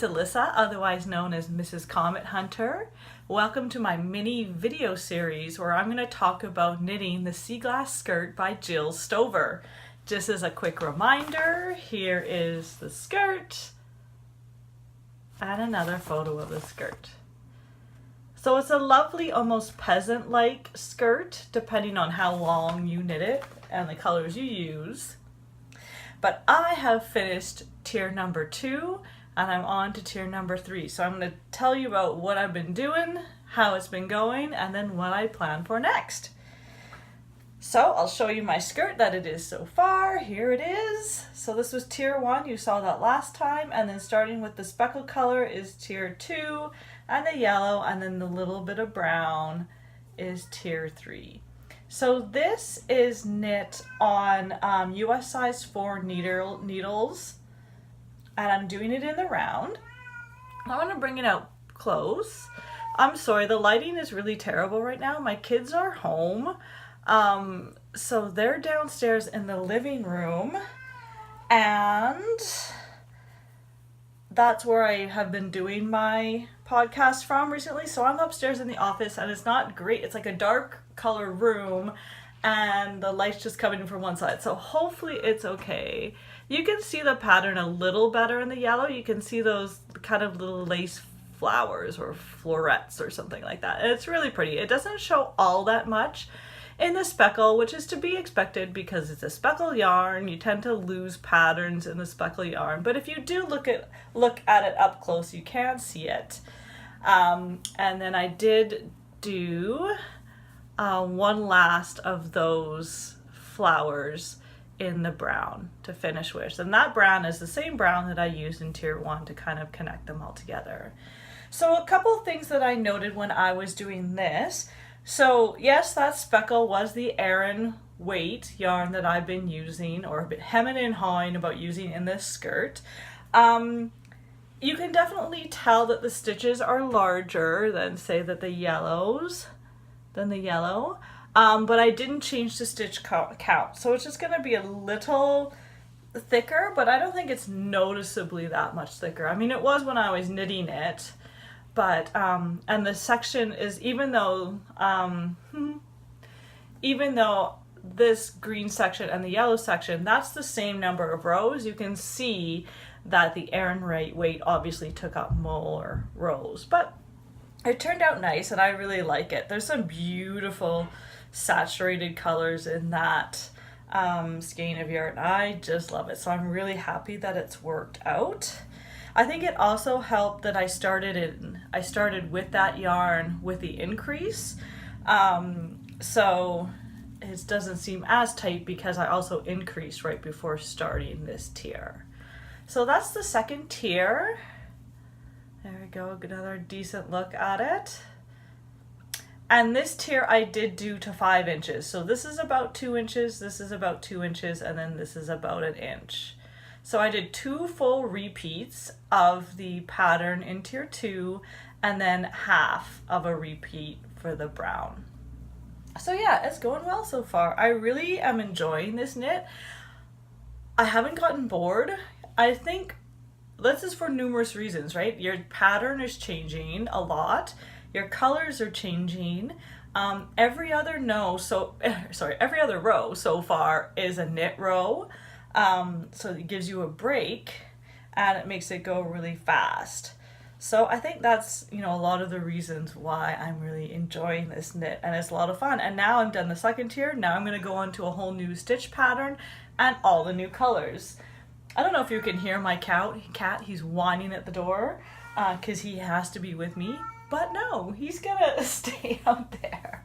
it's Alyssa, otherwise known as Mrs. Comet Hunter. Welcome to my mini video series where I'm going to talk about knitting the Sea Glass skirt by Jill Stover. Just as a quick reminder, here is the skirt and another photo of the skirt. So it's a lovely, almost peasant-like skirt, depending on how long you knit it and the colors you use. But I have finished tier number 2 and I'm on to tier number 3. So I'm going to tell you about what I've been doing, how it's been going, and then what I plan for next. So I'll show you my skirt that it is so far. Here it is. So this was tier 1, you saw that last time, and then starting with the speckle color is tier 2, and the yellow, and then the little bit of brown is tier 3. So this is knit on US size 4 needles, and I'm doing it in the round. I want to bring it out close. I'm sorry, the lighting is really terrible right now. My kids are home, so they're downstairs in the living room, and that's where I have been doing my podcast from recently. So I'm upstairs in the office and it's not great. It's like a dark color room and the light's just coming from one side. So hopefully it's okay. You can see the pattern a little better in the yellow. You can see those kind of little lace flowers or florets or something like that. And it's really pretty. It doesn't show all that much in the speckle, which is to be expected because it's a speckle yarn. You tend to lose patterns in the speckle yarn, but if you do look at it up close, you can see it. And then I did do one last of those flowers in the brown to finish with, and that brown is the same brown that I used in tier 1 to kind of connect them all together. So a couple of things that I noted when I was doing this. So yes, that speckle was the Aran weight yarn that I've been using, or hemming and hawing about using in this skirt. You can definitely tell that the stitches are larger than, say, the yellow, but I didn't change the stitch count. So it's just going to be a little thicker, but I don't think it's noticeably that much thicker. I mean, it was when I was knitting it. But, and the section is, even though this green section and the yellow section, that's the same number of rows, you can see that the Aran weight obviously took up more rows. But it turned out nice and I really like it. There's some beautiful saturated colors in that skein of yarn. I just love it. So I'm really happy that it's worked out. I think it also helped that I started with that yarn with the increase, so it doesn't seem as tight because I also increased right before starting this tier. So that's the second tier. There we go, another decent look at it. And this tier I did do to 5 inches. So this is about 2 inches, this is about 2 inches, and then this is about 1 inch. So I did 2 full repeats of the pattern in tier 2 and then half of a repeat for the brown. So yeah, it's going well so far. I really am enjoying this knit. I haven't gotten bored. I think this is for numerous reasons, right? Your pattern is changing a lot. Your colors are changing. Every other row so far is a knit row. So it gives you a break and it makes it go really fast. So I think that's, a lot of the reasons why I'm really enjoying this knit, and it's a lot of fun. And now I'm done the second tier. Now I'm going to go on to a whole new stitch pattern and all the new colors. I don't know if you can hear my cat. He's whining at the door because he has to be with me, but no, he's gonna stay out there.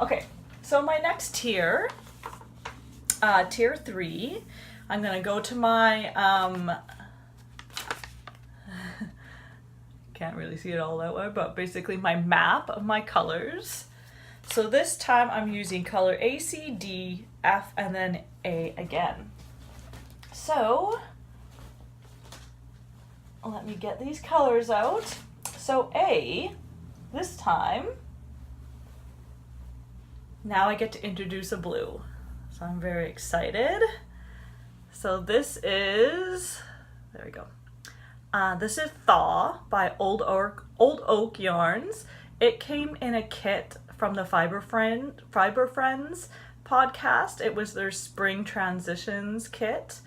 Okay, so my next tier, tier 3, I'm gonna go to my, can't really see it all that way, but basically my map of my colors. So this time I'm using color A, C, D, F, and then A again. So let me get these colors out. So A, this time, now I get to introduce a blue. So I'm very excited. So this is, there we go, This is Thaw by Old Oak Yarns. It came in a kit from the Fiber Friends podcast. It was their spring transitions kit.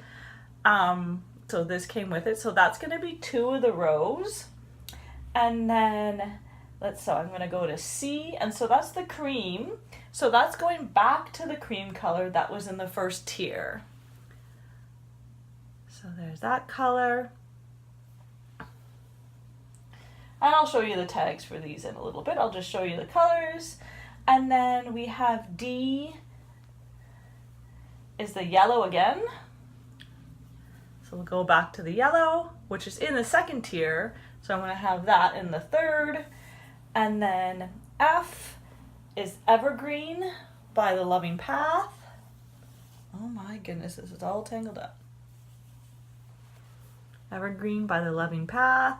So this came with it. So that's going to be 2 of the rows. And then I'm going to go to C, and so that's the cream. So that's going back to the cream color that was in the first tier. So there's that color. And I'll show you the tags for these in a little bit. I'll just show you the colors. And then we have D is the yellow again. So we'll go back to the yellow, which is in the second tier. So I'm going to have that in the third. And then F is Evergreen by The Loving Path. Oh my goodness, this is all tangled up. Evergreen by The Loving Path.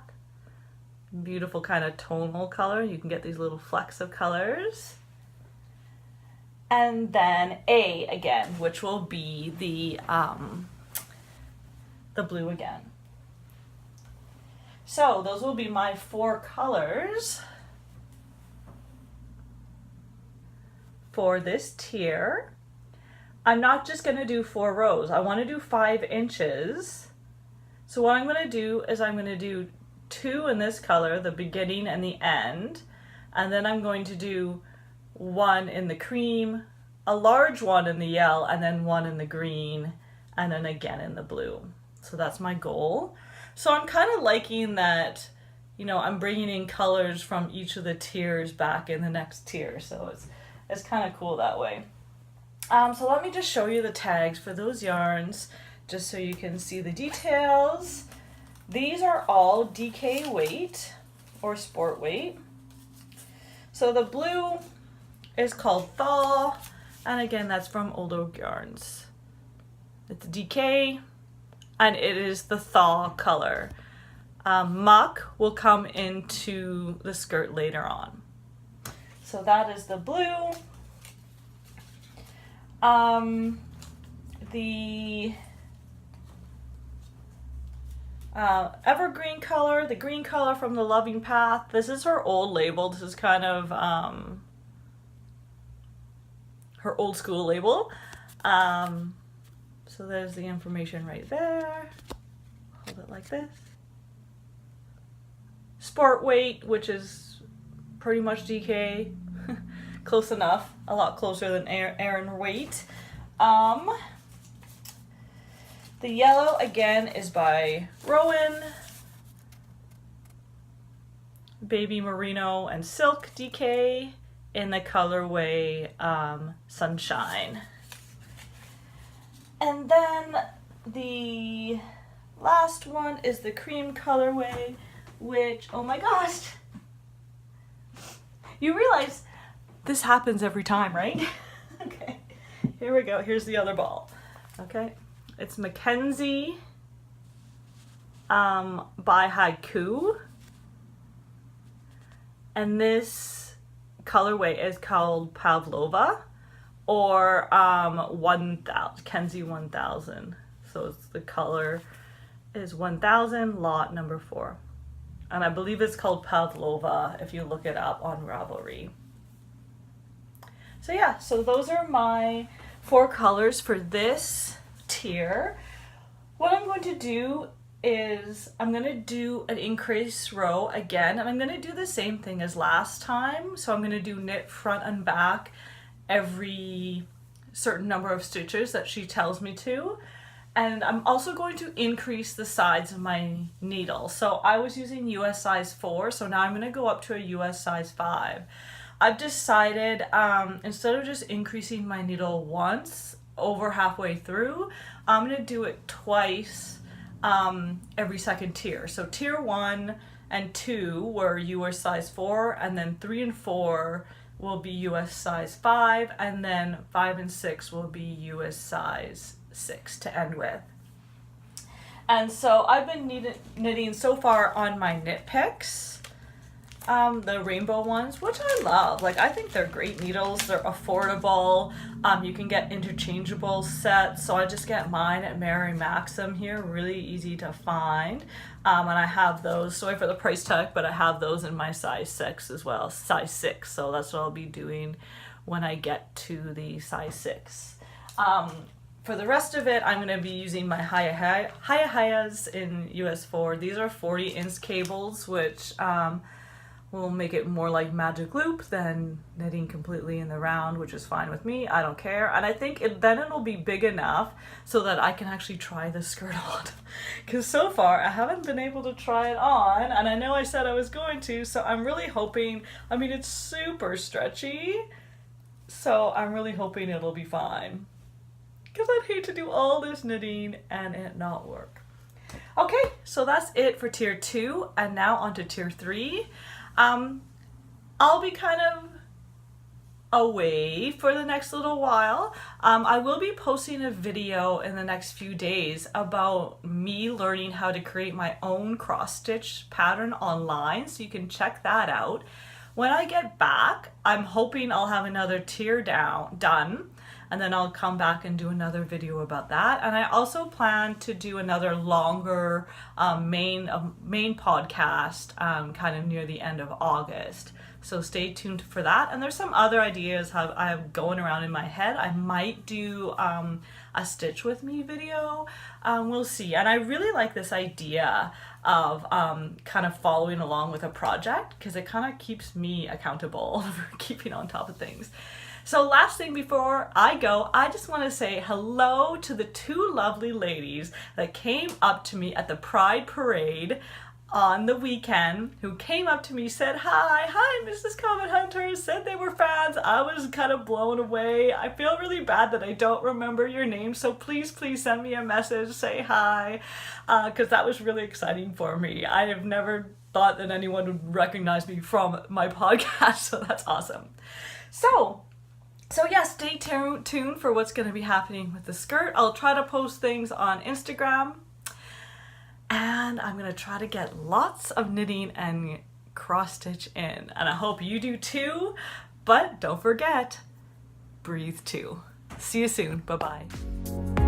Beautiful kind of tonal color. You can get these little flecks of colors. And then A again, which will be the blue again. So those will be my 4 colors for this tier. I'm not just going to do 4 rows. I want to do 5 inches. So what I'm going to do is I'm going to do 2 in this color, the beginning and the end, and then I'm going to do 1 in the cream, a large one in the yellow, and then 1 in the green, and then again in the blue. So that's my goal. So I'm kind of liking that, you know, I'm bringing in colors from each of the tiers back in the next tier. So it's kind of cool that way. So let me just show you the tags for those yarns, just so you can see the details. These are all DK weight or sport weight. So the blue is called Thaw, and again, that's from Old Oak Yarns. It's DK, and it is the Thaw color. Muck will come into the skirt later on. So that is the blue. The evergreen color, the green color from The Loving Path. This is her old label. This is kind of her old school label. So there's the information right there. Hold it like this. Sport weight, which is pretty much DK. Close enough. A lot closer than Erin weight. The yellow, again, is by Rowan. Baby Merino and Silk DK in the colorway Sunshine. And then the last one is the cream colorway, which, oh my gosh, you realize this happens every time, right? Okay, here we go. Here's the other ball. Okay. It's Mackenzie by Haiku. And this colorway is called Pavlova, or 1000, Kenzie 1000. So it's the color is 1000, lot number 4. And I believe it's called Pavlova if you look it up on Ravelry. So yeah, so those are my 4 colors for this tier. What I'm going to do is I'm going to do an increase row again, and I'm going to do the same thing as last time. So I'm going to do knit front and back every certain number of stitches that she tells me to, and I'm also going to increase the size of my needle. So I was using US size 4, so now I'm going to go up to a US size 5. I've decided instead of just increasing my needle once over halfway through, I'm going to do it twice every second tier. So tier 1 and 2 were US size 4, and then 3 and 4 will be US size 5, and then 5 and 6 will be US size 6 to end with. And so I've been knitting so far on my knit picks. the rainbow ones, which I love. Like, I think they're great needles. They're affordable. You can get interchangeable sets. So I just get mine at Mary Maxim here. Really easy to find. And I have those, sorry for the price tag, but I have those in my size 6 as well, size 6. So that's what I'll be doing when I get to the size 6. For the rest of it, I'm going to be using my Hayahayas in US4. These are 40-inch cables, which will make it more like magic loop than knitting completely in the round, which is fine with me. I don't care. And I think then it'll be big enough so that I can actually try the skirt on. Because so far I haven't been able to try it on, and I know I said I was going to, so I'm really hoping, I mean, it's super stretchy, so I'm really hoping it'll be fine. Because I'd hate to do all this knitting and it not work. Okay, so that's it for tier 2, and now on to tier 3. I'll be kind of away for the next little while. I will be posting a video in the next few days about me learning how to create my own cross stitch pattern online, so you can check that out. When I get back, I'm hoping I'll have another tier done, and then I'll come back and do another video about that. And I also plan to do another longer main podcast kind of near the end of August. So stay tuned for that. And there's some other ideas I have going around in my head. I might do a Stitch With Me video. We'll see. And I really like this idea of kind of following along with a project, because it kind of keeps me accountable for keeping on top of things. So last thing before I go, I just want to say hello to the 2 lovely ladies that came up to me at the Pride Parade on the weekend, who came up to me, said, hi Mrs. Comet Hunter, said they were fans. I was kind of blown away. I feel really bad that I don't remember your name, so please send me a message, say hi, because that was really exciting for me. I have never thought that anyone would recognize me from my podcast, so that's awesome. So yeah, stay tuned for what's going to be happening with the skirt. I'll try to post things on Instagram, and I'm going to try to get lots of knitting and cross stitch in, and I hope you do too. But don't forget, breathe too. See you soon. Bye-bye.